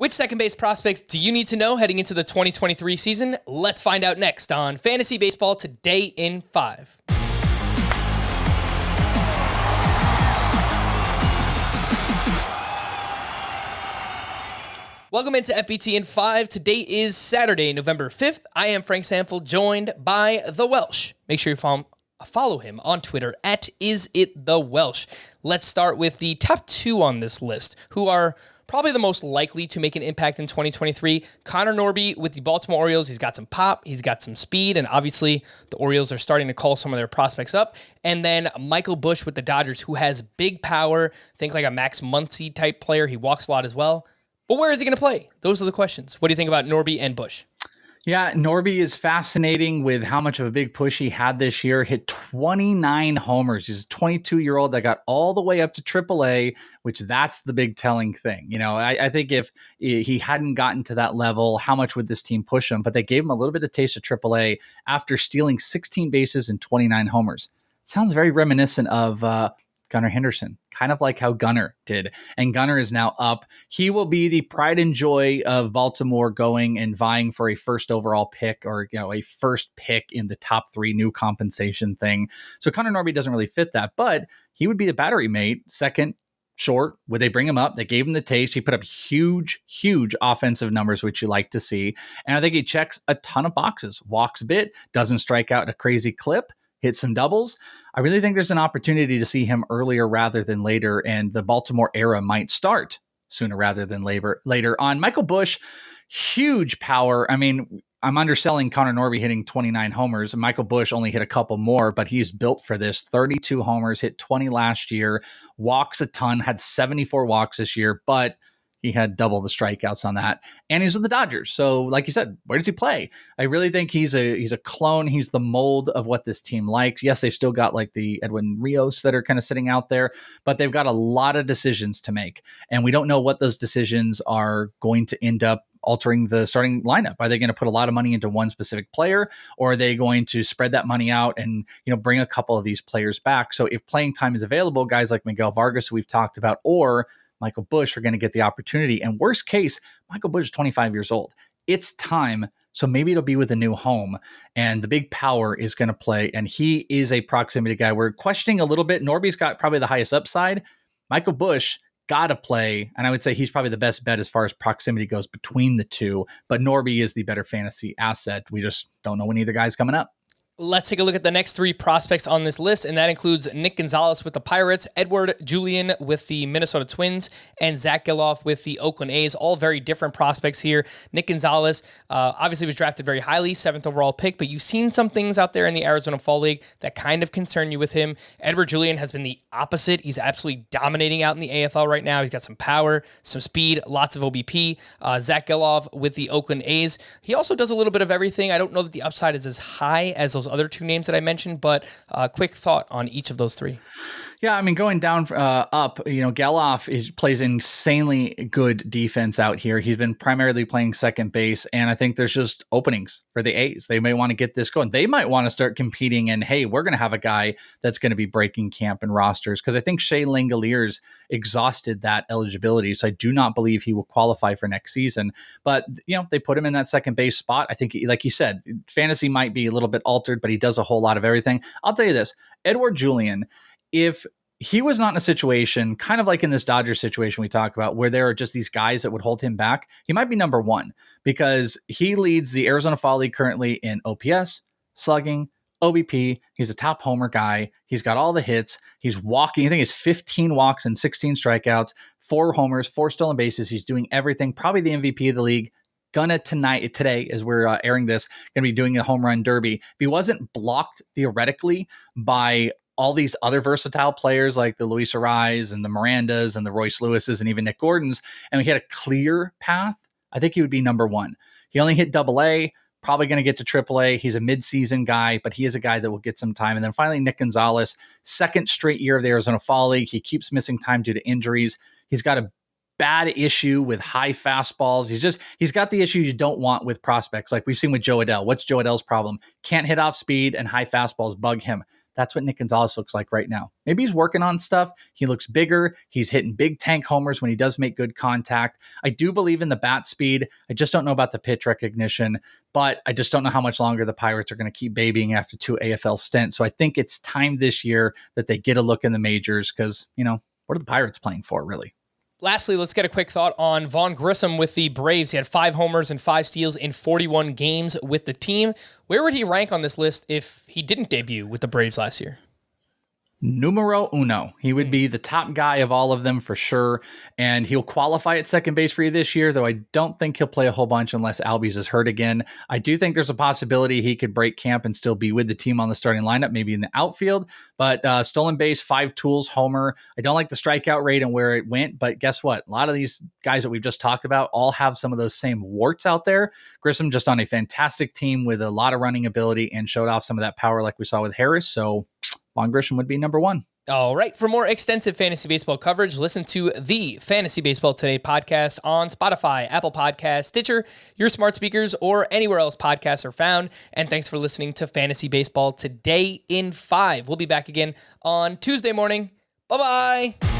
Which second base prospects do you need to know heading into the 2023 season? Let's find out next on Fantasy Baseball Today in 5. Welcome into FBT in 5. Today is Saturday, November 5th. I am Frank Sample, joined by the Welsh. Make sure you follow him on Twitter at @IsItTheWelsh. Let's start with the top 2 on this list, who are probably the most likely to make an impact in 2023. Connor Norby with the Baltimore Orioles. He's got some pop, he's got some speed, and obviously the Orioles are starting to call some of their prospects up. And then Michael Busch with the Dodgers, who has big power. Think like a Max Muncy type player. He walks a lot as well. But where is he going to play? Those are the questions. What do you think about Norby and Busch? Yeah, Norby is fascinating with how much of a big push he had this year. Hit 29 homers. He's a 22-year-old that got all the way up to AAA, which that's the big telling thing. You know, I think if he hadn't gotten to that level, how much would this team push him? But they gave him a little bit of taste of AAA after stealing 16 bases and 29 homers. Sounds very reminiscent of Gunnar Henderson, kind of like how Gunnar did. And Gunnar is now up. He will be the pride and joy of Baltimore going and vying for a first overall pick or, a first pick in the top 3 new compensation thing. So Connor Norby doesn't really fit that, but he would be the battery mate, second short. Would they bring him up? They gave him the taste. He put up huge offensive numbers, which you like to see. And I think he checks a ton of boxes. Walks a bit, doesn't strike out at a crazy clip, hit some doubles. I really think there's an opportunity to see him earlier rather than later, and the Baltimore era might start sooner rather than later. On Michael Busch, huge power. I mean, I'm underselling Connor Norby hitting 29 homers. Michael Busch only hit a couple more, but he's built for this. 32 homers, hit 20 last year, walks a ton, had 74 walks this year, but he had double the strikeouts on that. And he's with the Dodgers. So like you said, where does he play? I really think he's a clone. He's the mold of what this team likes. Yes, they've still got like the Edwin Rios that are kind of sitting out there, but they've got a lot of decisions to make. And we don't know what those decisions are going to end up altering the starting lineup. Are they going to put a lot of money into one specific player, or are they going to spread that money out and, bring a couple of these players back? So if playing time is available, guys like Miguel Vargas, who we've talked about, or Michael Busch are going to get the opportunity. And worst case, Michael Busch is 25 years old. It's time. So maybe it'll be with a new home. And the big power is going to play. And he is a proximity guy. We're questioning a little bit. Norby's got probably the highest upside. Michael Busch got to play. And I would say he's probably the best bet as far as proximity goes between the two. But Norby is the better fantasy asset. We just don't know when either guy's coming up. Let's take a look at the next 3 prospects on this list, and that includes Nick Gonzales with the Pirates, Edouard Julien with the Minnesota Twins, and Zack Gelof with the Oakland A's. All very different prospects here. Nick Gonzales obviously was drafted very highly, 7th overall pick, but you've seen some things out there in the Arizona Fall League that kind of concern you with him. Edouard Julien has been the opposite. He's absolutely dominating out in the AFL right now. He's got some power, some speed, lots of OBP. Zack Gelof with the Oakland A's. He also does a little bit of everything. I don't know that the upside is as high as those other 2 names that I mentioned, but quick thought on each of those 3. Yeah, I mean, going down up, Gelof plays insanely good defense out here. He's been primarily playing second base, and I think there's just openings for the A's. They may want to get this going. They might want to start competing, and hey, we're going to have a guy that's going to be breaking camp and rosters, because I think Shea Langoliers exhausted that eligibility, so I do not believe he will qualify for next season. But, they put him in that second base spot. I think, like you said, fantasy might be a little bit altered, but he does a whole lot of everything. I'll tell you this, Edouard Julien, if he was not in a situation, kind of like in this Dodgers situation we talk about, where there are just these guys that would hold him back, he might be number 1, because he leads the Arizona Fall League currently in OPS, slugging, OBP. He's a top homer guy. He's got all the hits. He's walking. I think he's 15 walks and 16 strikeouts, 4 homers, 4 stolen bases. He's doing everything. Probably the MVP of the league. Today, as we're airing this, going to be doing a home run derby. If he wasn't blocked theoretically by all these other versatile players like the Luis Ariz and the Mirandas and the Royce Lewises and even Nick Gordons, and we had a clear path, I think he would be number 1. He only hit AA, probably going to get to AAA. He's a midseason guy, but he is a guy that will get some time. And then finally, Nick Gonzales, 2nd straight year of the Arizona Fall League. He keeps missing time due to injuries. He's got a bad issue with high fastballs. He's got the issue you don't want with prospects. Like we've seen with Joe Adell. What's Joe Adell's problem? Can't hit off speed, and high fastballs bug him. That's what Nick Gonzales looks like right now. Maybe he's working on stuff. He looks bigger. He's hitting big tank homers when he does make good contact. I do believe in the bat speed. I just don't know about the pitch recognition, but I just don't know how much longer the Pirates are going to keep babying after 2 AFL stints. So I think it's time this year that they get a look in the majors because, what are the Pirates playing for, really? Lastly, let's get a quick thought on Vaughn Grissom with the Braves. He had 5 homers and 5 steals in 41 games with the team. Where would he rank on this list if he didn't debut with the Braves last year? Numero uno. He would be the top guy of all of them for sure. And he'll qualify at second base for you this year, though I don't think he'll play a whole bunch unless Albies is hurt again. I do think there's a possibility he could break camp and still be with the team on the starting lineup, maybe in the outfield. But stolen base, 5 tools, homer. I don't like the strikeout rate and where it went, but guess what? A lot of these guys that we've just talked about all have some of those same warts out there. Grissom just on a fantastic team with a lot of running ability and showed off some of that power like we saw with Harris. So Vaughn Grissom would be number 1. All right. For more extensive fantasy baseball coverage, listen to the Fantasy Baseball Today podcast on Spotify, Apple Podcasts, Stitcher, your smart speakers, or anywhere else podcasts are found. And thanks for listening to Fantasy Baseball Today in 5. We'll be back again on Tuesday morning. Bye-bye.